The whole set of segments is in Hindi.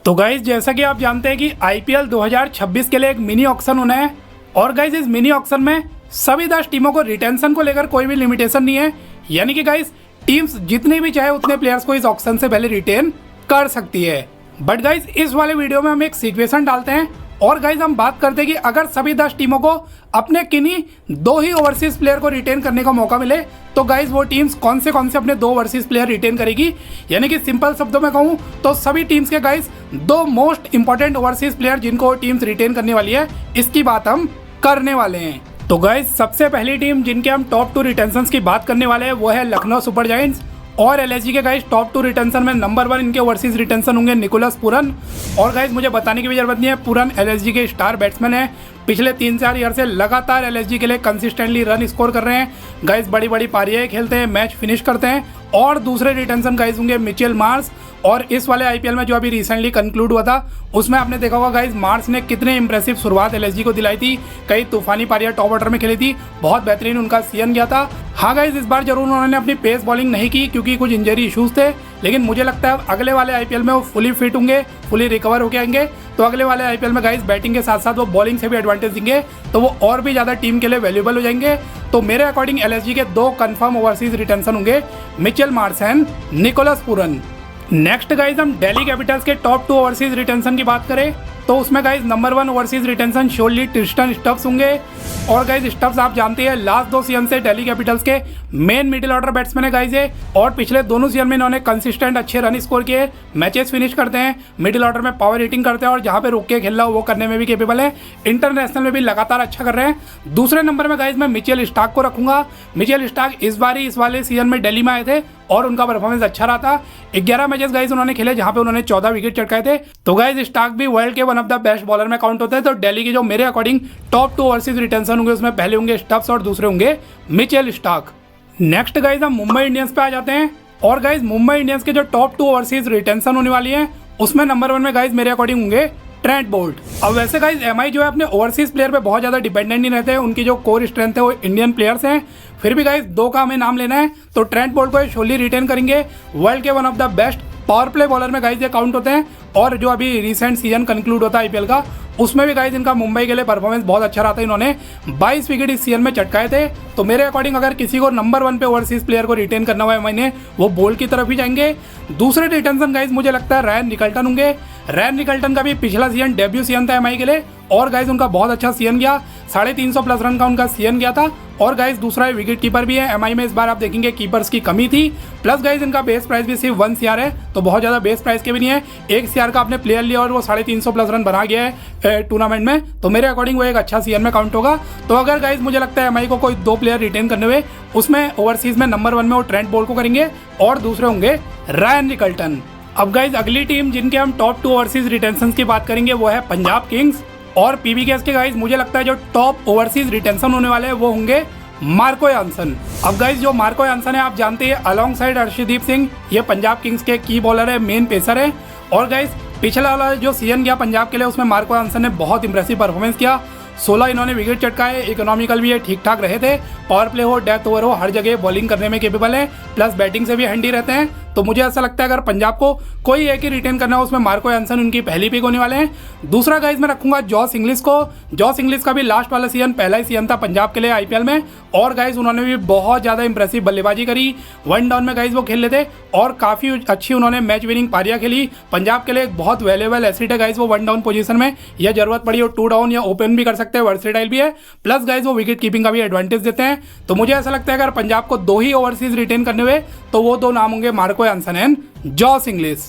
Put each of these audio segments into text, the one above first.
तो गाइज जैसा कि आप जानते हैं कि आईपीएल 2026 के लिए एक मिनी ऑक्शन होना है और गाइज इस मिनी ऑक्शन में सभी 10 टीमों को रिटेंशन को लेकर कोई भी लिमिटेशन नहीं है। यानी कि गाइज टीम्स जितने भी चाहे उतने प्लेयर्स को इस ऑक्शन से पहले रिटेन कर सकती है। बट गाइज इस वाले वीडियो में हम एक सिचुएशन डालते हैं और गाइज हम बात करते हैं कि अगर सभी 10 टीमों को अपने किन्हीं 2 ही ओवरसीज प्लेयर को रिटेन करने का मौका मिले तो गाइज वो टीम्स कौन से अपने 2 ओवरसीज प्लेयर रिटेन करेगी। यानी कि सिंपल शब्दों में कहूँ तो सभी टीम्स के guys 2 most important overseas player जिनको टीम्स रिटेन करने वाली है, इसकी बात हम करने वाले हैं। तो गाइज सबसे पहली टीम जिनके हम टॉप 2 रिटेंशंस की बात करने वाले हैं वो है लखनऊ सुपर जायंट्स। और एलएसजी के गाइज टॉप 2 रिटेंशन में नंबर 1 इनके ओवरसीज रिटेंशन होंगे निकोलस पूरन। और गाइज मुझे बताने की भी जरूरत नहीं है, पूरन एलएसजी के स्टार बैट्समैन है। पिछले 3-4 ईयर से लगातार एलएसजी के लिए कंसिस्टेंटली रन स्कोर कर रहे हैं। गाइज बड़ी बड़ी पारियां खेलते हैं, मैच फिनिश करते हैं। और दूसरे रिटेंशन गाइज होंगे मिचेल मार्श। और इस वाले आईपीएल में जो अभी रिसेंटली कंक्लूड हुआ था उसमें आपने देखा होगा गाइज मार्श ने कितने इंप्रेसिव शुरुआत एलएसजी को दिलाई थी। कई तूफानी पारियां टॉप ऑर्डर में खेली थी, बहुत बेहतरीन उनका सीजन गया था। हाँ गाइज इस बार जरूर उन्होंने अपनी पेस बॉलिंग नहीं की क्योंकि कुछ इंजरी इशूज थे, लेकिन मुझे लगता है अगले वाले आईपीएल में वो फुली फिट होंगे, फुली रिकवर होके आएंगे। तो अगले वाले आईपीएल में गाइज बैटिंग के साथ साथ वो बॉलिंग से भी एडवांटेज देंगे तो वो और भी ज़्यादा टीम के लिए वैल्यूएबल हो जाएंगे। तो मेरे अकॉर्डिंग एलएसजी के 2 कंफर्म ओवरसीज रिटेंशन होंगे, Mitchell Marsh and Nicholas Pooran. Next guys हम दिल्ली कैपिटल्स के टॉप 2 ओवरसीज रिटेंशन की बात करें तो उसमें guys number 1 overseas retention surely Tristan Stubbs होंगे। और गाइज स्टब्स आप जानते हैं लास्ट 2 सीजन से दिल्ली कैपिटल्स के मेन मिडिल ऑर्डर बैट्समैन है गाइज है। और पिछले दोनों सीजन में इन्होंने कंसिस्टेंट अच्छे रन स्कोर किए, मैचेस फिनिश करते हैं, मिडिल ऑर्डर में पावर हिटिंग करते हैं और जहां पे रुक के खेलना हो वो करने में भी केपेबल है। इंटरनेशनल में भी लगातार अच्छा कर रहे हैं। दूसरे नंबर में गाइज मैं मिचेल स्टार्क को रखूंगा। मिचेल स्टार्क इस वाले सीजन में दिल्ली में आए थे और उनका परफॉर्मेंस अच्छा रहा था। 11 मैचेस गाइज उन्होंने खेले जहां पे उन्होंने 14 विकेट चटकाए थे। तो गाइज स्टार्क भी वर्ल्ड के one of the best bowler में काउंट होते हैं। तो दिल्ली की जो मेरे अकॉर्डिंग टॉप 2 ओवरसीज रिटेंशन होंगे उसमें पहले होंगे स्टब्स और दूसरे होंगे मिचेल स्टार्क। नेक्स्ट गाइज हम मुंबई इंडियंस पे आ जाते हैं और गाइज मुंबई इंडियंस के जो टॉप 2 ओवरसीज रिटेंशन होने वाली है उसमें नंबर 1 में गाइज मेरे अकॉर्डिंग होंगे ट्रेंट बोल्ट। अब वैसे गाइज एमआई जो है अपने ओवरसीज प्लेयर पे बहुत ज्यादा डिपेंडेंट नहीं रहते हैं, उनकी जो कोर स्ट्रेंथ है वो इंडियन प्लेयर्स हैं। फिर भी गाइज 2 का हमें नाम लेना है तो ट्रेंट बोल्ट को शोली रिटेन करेंगे। वर्ल्ड के one of the best power play bowler में गाइज ये काउंट होते हैं। और जो अभी रिसेंट सीजन कंक्लूड होता है आईपीएल का उसमें भी गाइज इनका मुंबई के लिए परफॉर्मेंस बहुत अच्छा रहा था। इन्होंने 22 विकेट इस सीजन में चटकाए थे। तो मेरे अकॉर्डिंग अगर किसी को नंबर 1 पे ओवरसीज प्लेयर को रिटेन करना हुआ है मैंने वो बोल्ट की तरफ ही जाएंगे। दूसरे रिटेंशन गाइज मुझे लगता है रायन निकल्टन होंगे। रायन निकल्टन का भी पिछला सीजन डेब्यू सीजन था एमआई के लिए और गाइज उनका बहुत अच्छा सीजन गया, 350 रन का उनका सीजन गया था। और गाइज दूसरा विकेट कीपर भी है एमआई में। इस बार आप देखेंगे कीपर्स की कमी थी। प्लस गाइज इनका बेस प्राइस भी सिर्फ 1 CR है तो बहुत ज़्यादा बेस प्राइस के भी नहीं है। 1 CR का आपने प्लेयर लिया और वो 350 रन बना गया है टूर्नामेंट में, तो मेरे अकॉर्डिंग वो एक अच्छा सीजन में काउंट होगा। तो अगर गाइज मुझे लगता है एमआई को कोई 2 प्लेयर रिटेन करने हुए उसमें ओवरसीज में नंबर 1 में वो ट्रेंट बोल्ट को करेंगे और दूसरे होंगे रायन निकल्टन। अब गाइज अगली टीम जिनके हम टॉप 2 ओवरसीज रिटेंशन की बात करेंगे वो है पंजाब किंग्स। और पीबीकेएस के गाइज मुझे लगता है जो टॉप ओवरसीज रिटेंशन होने वाले हैं वो होंगे मार्को यानसन। अब गाइज जो मार्को यानसन है आप जानते हैं अलॉन्ग साइड अर्शदीप सिंह ये पंजाब किंग्स के की बॉलर है, मेन पेसर है। और गाइज पिछला वाला जो सीजन गया पंजाब के लिए उसमें मार्को यानसन ने बहुत इंप्रेसिव परफॉर्मेंस किया। 16 इन्होंने विकेट चटकाए, इकोनॉमिकल भी ये ठीक ठाक रहे थे। पावर प्ले हो, डेथ ओवर हो, हर जगह बॉलिंग करने में केपेबल है, प्लस बैटिंग से भी हैंडी रहते हैं। तो मुझे ऐसा लगता है अगर पंजाब को कोई एक ही रिटेन करना हो उसमें मार्को यानसन उनकी पहली पिक होने वाले हैं। दूसरा गाइज मैं रखूंगा जॉस इंग्लिश को। जॉस इंग्लिश का भी लास्ट वाला सीजन पहला ही सीजन था पंजाब के लिए आईपीएल में और गाइज उन्होंने भी बहुत ज़्यादा इंप्रेसिव बल्लेबाजी करी। 1 डाउन में गाइज वो खेल लेते और काफ़ी अच्छी उन्होंने मैच विनिंग पारियां खेली। पंजाब के लिए एक बहुत वैल्यूएबल एसेट है गाइज वो 1 डाउन पोजीशन में, यह जरूरत पड़ी और 2 डाउन या ओपन भी कर सकते हैं, वर्सेटाइल भी है। प्लस गाइज वो विकेट कीपिंग का भी एडवांटेज देते हैं। तो मुझे ऐसा लगता है अगर पंजाब को 2 ही ओवरसीज रिटेन करने हुए तो वो 2 नाम होंगे Marco Jansen and Jos English.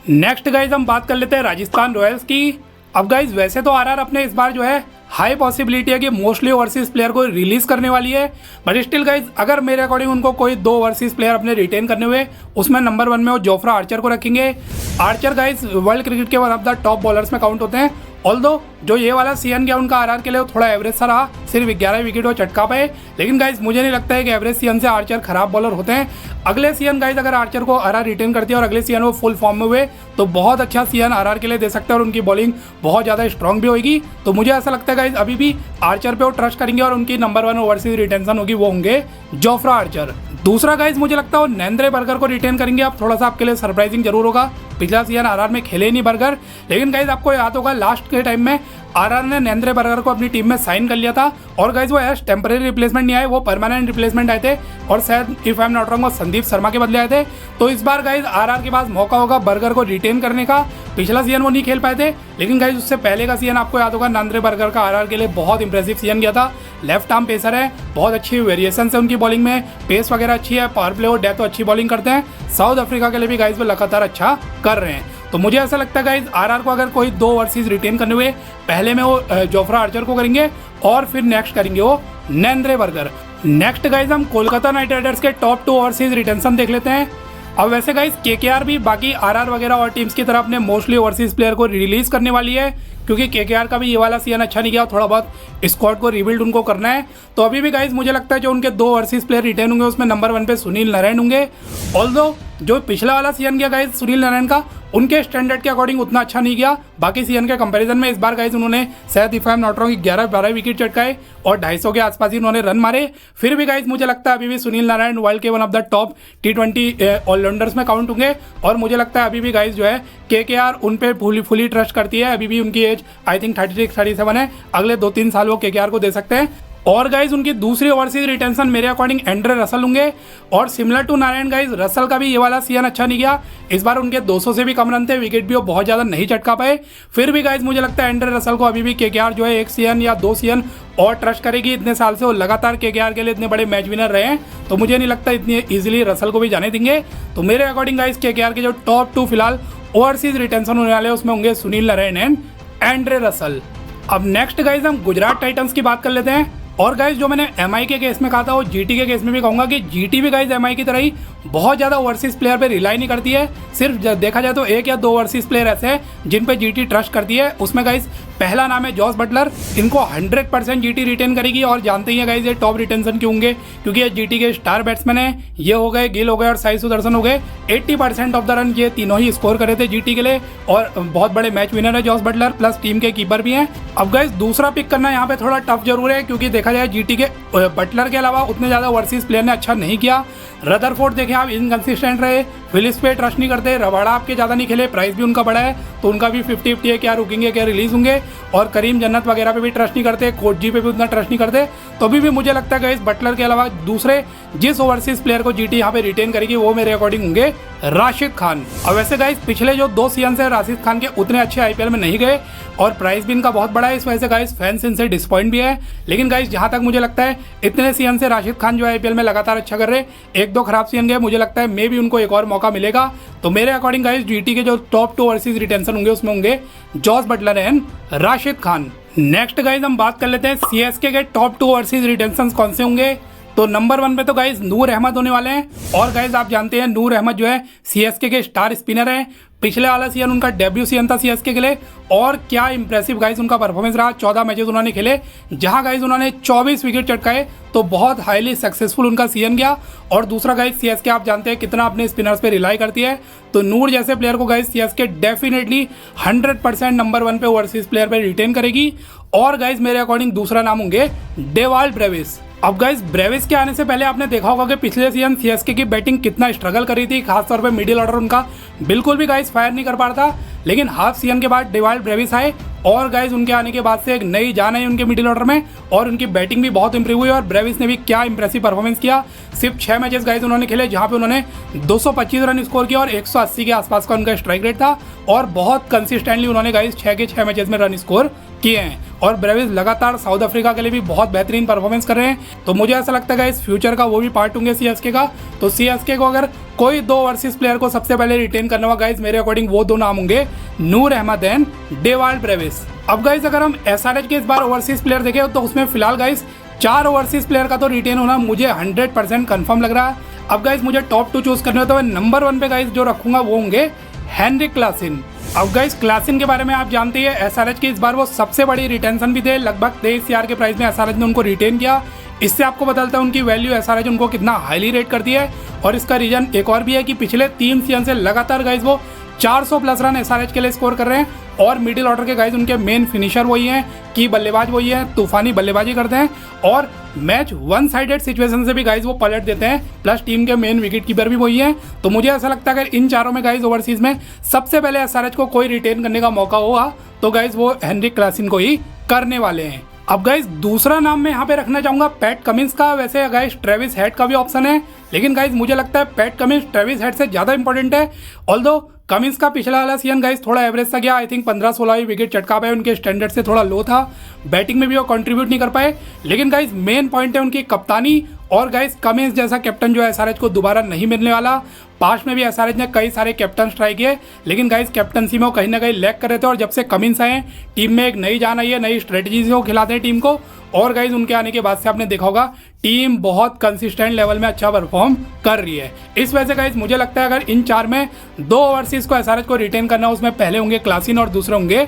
Next guys हम बात कर लेते हैं राजस्थान रॉयल्स की। अब गाइज वैसे तो आरआर अपने इस बार जो है हाई पॉसिबिलिटी है कि मोस्टली ओवरसीज प्लेयर को रिलीज करने वाली है। बट स्टिल गाइज अगर मेरे अकॉर्डिंग उनको कोई 2 ओवरसीज प्लेयर अपने रिटेन करने हुए उसमें नंबर 1 में वो जोफ्रा आर्चर को रखेंगे। आर्चर गाइज वर्ल्ड क्रिकेट के one of the top bowlers में काउंट होते हैं। ऑल्दो जो ये वाला सीएन गया उनका आरआर के लिए वो थोड़ा एवरेज सा रहा, सिर्फ 11 विकेट वो चटका पाए। लेकिन गाइज मुझे नहीं लगता है कि एवरेज सीएन से आर्चर खराब बॉलर होते हैं। अगले सीएन गाइज अगर आर्चर को आरआर रिटेन करती है और अगले सीएन वो फुल फॉर्म में हुए तो बहुत अच्छा सीएन आरआर के लिए दे सकते हैं और उनकी बॉलिंग बहुत ज़्यादा स्ट्रॉन्ग भी होगी। तो मुझे ऐसा लगता है गाइज अभी भी आर्चर पे वो ट्रस्ट करेंगे और उनकी नंबर 1 ओवरसीज रिटेंशन होगी, वो होंगे जोफ्रा आर्चर। दूसरा गाइज मुझे लगता है वो नरेंद्र बर्गर को रिटेन करेंगे। अब थोड़ा सा आपके लिए सरप्राइजिंग जरूर होगा, पिछला सीजन आरआर में खेले नहीं बर्गर, लेकिन गाइज आपको याद होगा लास्ट के टाइम में आरआर ने नरेंद्र बर्गर को अपनी टीम में साइन कर लिया था और गाइज वो एज टेम्परेरी रिप्लेसमेंट नहीं आए, वो परमानेंट रिप्लेसमेंट आए थे और शायद if I am not wrong वो संदीप शर्मा के बदले आए थे। तो इस बार गाइज आरआर के पास मौका होगा बर्गर को रिटेन करने का। पिछला सीजन वो नहीं खेल पाए थे, लेकिन गाइज उससे पहले का सीजन आपको याद होगा नरेंद्र बर्गर का आरआर के लिए बहुत इंप्रेसिव सीजन गया था। लेफ्ट आर्म पेसर है, बहुत अच्छी वेरिएशन है उनकी बॉलिंग में, पेस वगैरह अच्छी है, पावर प्ले और डेथ तो अच्छी बॉलिंग करते हैं। साउथ अफ्रीका के लिए भी गाइज वो लगातार अच्छा कर रहे हैं। तो मुझे ऐसा लगता है गाइज आरआर को अगर कोई 2 ओवरसीज रिटेन करने हुए पहले में वो जोफ्रा आर्चर को करेंगे और फिर नेक्स्ट करेंगे वो नरेंद्र बर्गर। नेक्स्ट गाइज हम कोलकाता नाइट राइडर्स के टॉप 2 ओवरसीज रिटेंशन देख लेते हैं। अब वैसे गाइज केकेआर भी बाकी आरआर वगैरह और टीम्स की तरह अपने मोस्टली ओवरसीज प्लेयर को रिलीज करने वाली है, क्योंकि केकेआर का भी ये वाला सीजन अच्छा नहीं गया, थोड़ा बहुत स्क्वाड को रिबिल्ड उनको करना है। तो अभी भी गाइज मुझे लगता है जो उनके 2 ओवरसीज प्लेयर रिटेन होंगे उसमें नंबर 1 पे सुनील नारायण होंगे। ऑल्दो जो पिछला वाला सीजन गया गाइज सुनील नारायण का, उनके स्टैंडर्ड के अकॉर्डिंग उतना अच्छा नहीं गया बाकी सीजन के कंपैरिजन में। इस बार गाइज उन्होंने शायद if I am not wrong 11-12 wicket चटकाए और 250 के आसपास ही उन्होंने रन मारे। फिर भी गाइज मुझे लगता है अभी भी सुनील नारायण वर्ल्ड के one of the top T20 allrounders में काउंट होंगे और मुझे लगता है अभी भी गाइज जो है केकेआर उन पे फुली ट्रस्ट करती है। अभी भी उनकी एज आई थिंक 36-37 है, अगले 2-3 साल वो केकेआर को दे सकते हैं। और गाइज उनकी दूसरी ओवरसीज रिटेंशन मेरे अकॉर्डिंग एंड्रे रसल होंगे और similar to Narine guys Russell का भी ये वाला सीजन अच्छा नहीं गया। इस बार उनके 200 से भी कम रन थे, विकेट भी वो बहुत ज़्यादा नहीं चटका पाए। फिर भी गाइज मुझे लगता है एंड्रे रसल को अभी भी केकेआर जो है 1 सीजन या 2 सीजन और ट्रस्ट करेगी। इतने साल से वो लगातार केकेआर के लिए इतने बड़े मैच विनर रहे हैं, तो मुझे नहीं लगता इतनी ईजिली रसल को भी जाने देंगे। तो मेरे अकॉर्डिंग गाइज केकेआर के जो टॉप 2 फिलहाल ओवरसीज रिटेंशन होने वाले उसमें होंगे Sunil Narayan and Andre Russell. अब नेक्स्ट गाइज हम गुजरात टाइटंस की बात कर लेते हैं। और गाइज जो मैंने एमआई के केस में कहा था वो जीटी के केस में भी कहूंगा कि जीटी भी गाइज एमआई की तरह ही बहुत ज़्यादा ओवरसीज प्लेयर पे रिलाई नहीं करती है। सिर्फ देखा जाए तो 1 या 2 ओवरसीज प्लेयर ऐसे हैं जिन पे जीटी ट्रस्ट करती है। उसमें गाइज पहला नाम है जॉस बटलर, इनको 100% जीटी रिटेन करेगी और जानते ही हैं गाइज ये टॉप रिटेंशन क्यों होंगे, क्योंकि ये जीटी के स्टार बैट्समैन हैं। ये हो गए, गिल हो गए और साई सुदर्शन हो गए। 80% ऑफ द रन ये तीनों ही स्कोर करे थे जीटी के लिए और बहुत बड़े मैच विनर है जॉस बटलर, प्लस टीम के कीपर भी हैं। अब गाइज दूसरा पिक करना यहाँ पे थोड़ा टफ जरूर है, क्योंकि देखा जाए जीटी के बटलर के अलावा उतने ज़्यादा ओवरसीज प्लेयर ने अच्छा नहीं किया। रदरफोर्ड देखें आप इनकंसिस्टेंट रहे, फिलिप्स पे ट्रस्ट नहीं करते, रबाड़ा आपके ज़्यादा नहीं खेले, प्राइस भी उनका बड़ा है तो उनका भी 50-50 है, क्या रुकेंगे क्या रिलीज होंगे। और करीम जन्नत वगैरह पे भी ट्रस्ट नहीं करते, कोटजी पे भी उतना ट्रस्ट नहीं करते। तो अभी भी मुझे लगता है कि इस बटलर के अलावा दूसरे जिस ओवरसीज प्लेयर को जीटी यहाँ पे रिटेन करेगी वो मेरे अकॉर्डिंग होंगे राशिद खान। अब वैसे गाइस पिछले जो 2 सीजन से राशिद खान के उतने अच्छे आईपीएल में नहीं गए और प्राइस भी इनका बहुत बड़ा है, इस वजह से गाइस फैंस इनसे डिसपॉइंट भी है। लेकिन गाइस जहाँ तक मुझे लगता है इतने सीजन से राशिद खान जो है आईपीएल में लगातार अच्छा कर रहे, 1-2 खराब सीजन गए, मुझे लगता है मे भी उनको एक और मौका मिलेगा। तो मेरे अकॉर्डिंग गाइस जीटी के जो टॉप 2 ओवरसीज रिटेंशन होंगे उसमें होंगे Jos Buttler and Rashid Khan. Next guys हम बात कर लेते हैं सीएसके के टॉप 2 ओवरसीज रिटेंशन कौन से होंगे। तो नंबर 1 पे तो गाइज नूर अहमद होने वाले हैं और गाइज आप जानते हैं नूर अहमद जो है सीएसके के स्टार स्पिनर हैं। पिछले वाला सीजन उनका डेब्यू सीजन था सीएसके के लिए और क्या इंप्रेसिव गाइज उनका परफॉर्मेंस रहा। 14 मैचेस उन्होंने खेले जहां गाइज उन्होंने 24 विकेट चटकाए, तो बहुत हाईली सक्सेसफुल उनका सीजन गया। और दूसरा गाइज सीएसके आप जानते हैं कितना अपने स्पिनर्स पे रिलाई करती है, तो नूर जैसे प्लेयर को गाइज सीएसके डेफिनेटली 100% नंबर 1 पे ओवरसीज प्लेयर पे रिटेन करेगी। और गाइज मेरे अकॉर्डिंग दूसरा नाम होंगे डेवाल्ड ब्रेविस। अब गाइज ब्रेविस के आने से पहले आपने देखा होगा कि पिछले सीजन सीएसके की बैटिंग कितना स्ट्रगल करी थी, खासतौर पे मिडिल ऑर्डर उनका बिल्कुल भी गाइज फायर नहीं कर पा रहा था। लेकिन हाफ सीजन के बाद डेवाल्ड ब्रेविस आए और गाइज उनके आने के बाद से एक नई जान आई उनके मिडिल ऑर्डर में और उनकी बैटिंग भी बहुत इंप्रूव हुई और ब्रेविस ने भी क्या इंप्रेसिव परफॉर्मेंस किया। सिर्फ 6 मैचेस गाइज उन्होंने खेले जहां पे उन्होंने 225 रन स्कोर किया और 180 के आसपास का उनका स्ट्राइक रेट था और बहुत कंसिस्टेंटली उन्होंने गाइज 6 के 6 मैचेस में रन स्कोर किए हैं। और ब्रेविस लगातार साउथ अफ्रीका के लिए भी बहुत बेहतरीन परफॉर्मेंस कर रहे हैं। तो मुझे ऐसा लगता है इस फ्यूचर का वो भी पार्ट होंगे सीएसके का। तो सीएसके को अगर कोई 2 ओवरसीज प्लेयर को सबसे पहले रिटेन करना होगा गाइज मेरे अकॉर्डिंग वो 2 नाम होंगे नूर अहमद एंड डेवाल्ड ब्रेविस। अब गाइज अगर हम एसआरएच के इस बार ओवरसीज प्लेयर देखें तो उसमें फिलहाल गाइज 4 ओवरसीज प्लेयर का तो रिटेन होना मुझे 100% कंफर्म लग रहा है। अब गाइज मुझे टॉप 2 चूज करने हो तो मैं नंबर 1 पे गाइज जो रखूंगा वो होंगे हेनरिक क्लासन। अब गाइस क्लासन के बारे में आप जानते हैं एसआरएच की इस बार वो सबसे बड़ी रिटेंशन भी थे, लगभग 23,000 के प्राइस में एसआरएच ने उनको रिटेन किया। इससे आपको बताता है उनकी वैल्यू एसआरएच उनको कितना हाईली रेट करती है। और इसका रीजन एक और भी है कि पिछले 3 सीजन से लगातार गाइस वो 400 प्लस रन एसआरएच के लिए स्कोर कर रहे हैं। और मिडिल ऑर्डर के गाइस उनके मेन फिनिशर वही हैं, की बल्लेबाज वही हैं, तूफानी बल्लेबाजी करते हैं और मैच वन साइडेड सिचुएशन से भी गाइस वो पलट देते हैं। प्लस टीम के मेन विकेट कीपर भी वही हैं। तो मुझे ऐसा लगता है अगर इन चारों में गाइस ओवरसीज में सबसे पहले एसआरएच को कोई रिटेन करने का मौका होगा तो गाइस वो हेनरिक क्लासन को ही करने वाले हैं। अब गाइस दूसरा नाम मैं यहाँ पे रखना चाहूंगा पैट कमिंस का। वैसे गाइस ट्रेविस हेड का भी ऑप्शन है, लेकिन गाइस मुझे लगता है पैट कमिंस ट्रेविस हेड से ज़्यादा इंपॉर्टेंट है। ऑल्दो कमिंस का पिछला वाला सीजन गाइस थोड़ा एवरेज सा गया, आई थिंक 15-16 विकेट चटका पाए, उनके स्टैंडर्ड से थोड़ा लो था, बैटिंग में भी वो कंट्रीब्यूट नहीं कर पाए। लेकिन गाइस मेन पॉइंट है उनकी कप्तानी। और गाइस कमिंस जैसा कैप्टन जो एसआरएच को दोबारा नहीं मिलने वाला। पास्ट में भी एसआरएच ने कई सारे कैप्टन ट्राई किए, लेकिन गाइस कैप्टनसी में वो कहीं ना कहीं लैक कर रहे थे। और जब से कमिंस आए टीम में एक नई जान आई है, नई स्ट्रेटजी से वो खिलाते हैं टीम को। और गाइस उनके आने के बाद से आपने देखा होगा टीम बहुत कंसिस्टेंट लेवल में अच्छा परफॉर्म कर रही है। इस वजह से गाइस मुझे लगता है अगर इन 4 में 2 ओवरसीज को एसआरएच को रिटेन करना है, उसमें पहले होंगे क्लासन और दूसरे होंगे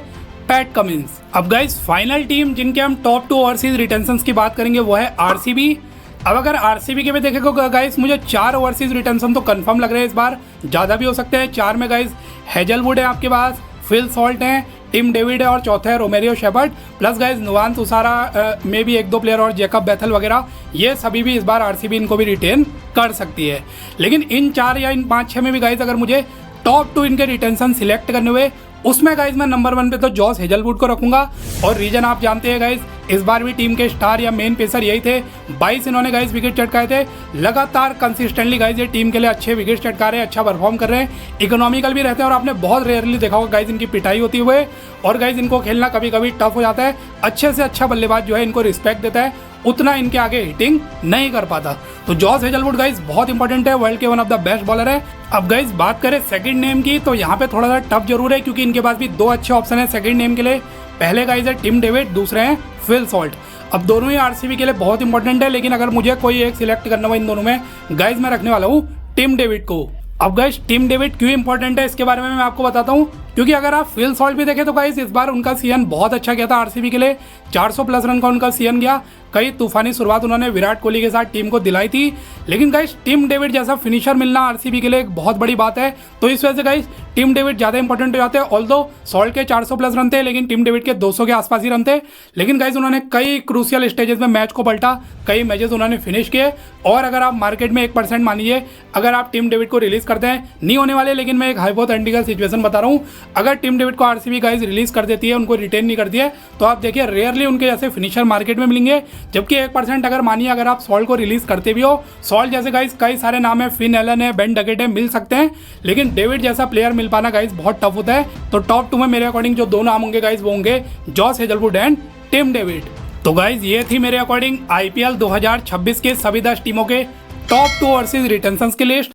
पैट कमिंस। अब गाइस फाइनल टीम जिनके हम टॉप 2 ओवरसीज रिटेंशंस की बात करेंगे वो है आरसीबी। अब अगर आरसीबी के भी देखेगा गाइस मुझे 4 ओवरसीज रिटेंशन तो कंफर्म लग रहे हैं, इस बार ज़्यादा भी हो सकते हैं। 4 में गाइस हेजलवुड है आपके पास, फिल सॉल्ट हैं, टिम डेविड है और चौथे है Romario Shepherd. Plus guys Nuwan Thushara में भी 1-2 प्लेयर और जैकब बेथल वगैरह, ये सभी भी इस बार आरसीबी इनको भी रिटेन कर सकती है। लेकिन इन 4 या इन 5-6 में भी गाइस अगर मुझे टॉप 2 इनके रिटेंशन सिलेक्ट करने हुए, उसमें गाइस मैं नंबर 1 पे तो जॉस हेजलवुड को रखूंगा। और रीजन आप जानते हैं गाइस इस बार भी टीम के स्टार या मेन पेसर यही थे। 22 इन्होंने गाइस विकेट चटकाए थे, लगातार कंसिस्टेंटली गाइस ये टीम के लिए अच्छे विकेट चटका रहे हैं, अच्छा परफॉर्म कर रहे हैं, इकोनॉमिकल भी रहते हैं। और आपने बहुत रेयरली देखा होगा गाइस इनकी पिटाई होती हुए। और गाइस इनको खेलना कभी कभी टफ हो जाता है, अच्छे से अच्छा बल्लेबाज जो है इनको रिस्पेक्ट देता है, उतना इनके आगे हिटिंग नहीं कर पाता। तो जॉस हेजलवुड गाइस बहुत इंपॉर्टेंट है, वर्ल्ड के one of the best bowler है। अब गाइस बात करें सेकंड नेम की, तो यहाँ पे थोड़ा सा टफ जरूर है क्योंकि इनके पास भी 2 अच्छे ऑप्शन है सेकंड नेम के लिए। पहले गाइस है टिम डेविड, दूसरे हैं फिल सॉल्ट। अब दोनों ही आरसीबी के लिए बहुत इंपॉर्टेंट है, लेकिन अगर मुझे कोई एक सिलेक्ट करना हो इन दोनों में गाइस मैं रखने वाला हूँ टिम डेविड को। अब गाइस टिम डेविड क्यों इंपॉर्टेंट है इसके बारे में मैं आपको बताता हूँ, क्योंकि अगर आप फिल सॉल्ट भी देखें तो गाइस इस बार उनका सीजन बहुत अच्छा गया था आरसीबी के लिए, 400 प्लस रन का उनका सीजन गया। कई तूफानी शुरुआत उन्होंने विराट कोहली के साथ टीम को दिलाई थी। लेकिन गाइस टिम डेविड जैसा फिनिशर मिलना आरसीबी के लिए एक बहुत बड़ी बात है। तो इस वजह से गाइस टिम डेविड ज़्यादा इंपॉर्टेंट हो जाते हैं। ऑल्दो सॉल्ट के 400 प्लस रन थे, लेकिन टिम डेविड के 200 के आसपास ही रन थे। लेकिन गाइस उन्होंने कई क्रूशियल स्टेजेस में मैच को पलटा, कई मैचेस उन्होंने फिनिश किए। और अगर आप मार्केट में 1% मानिए, अगर आप टिम डेविड को रिलीज करते हैं, नहीं होने वाले, लेकिन मैं एक हाइपोथेटिकल सिचुएशन बता रहा हूँ, अगर टिम डेविड को आरसीबी गाइस रिलीज कर देती है, उनको रिटेन नहीं करती है, तो आप देखिए रेयरली उनके जैसे फिनिशर मार्केट में मिलेंगे। जबकि 1% अगर मानिए अगर आप सॉल्ट को रिलीज करते भी हो, सॉल्ट जैसे गाइस कई सारे नाम है, फिन एलन है, बेन डकेट है, मिल सकते हैं, लेकिन डेविड जैसा प्लेयर मिल पाना गाइस बहुत टफ होता है। तो टॉप 2 में मेरे अकॉर्डिंग जो 2 नाम होंगे गाइस वो होंगे Josh Hazlewood and Tim David. तो गाइस ये थी मेरे अकॉर्डिंग आईपीएल 2026 के सभी 10 टीमों के टॉप 2 ओवरसीज रिटेंशंस की लिस्ट।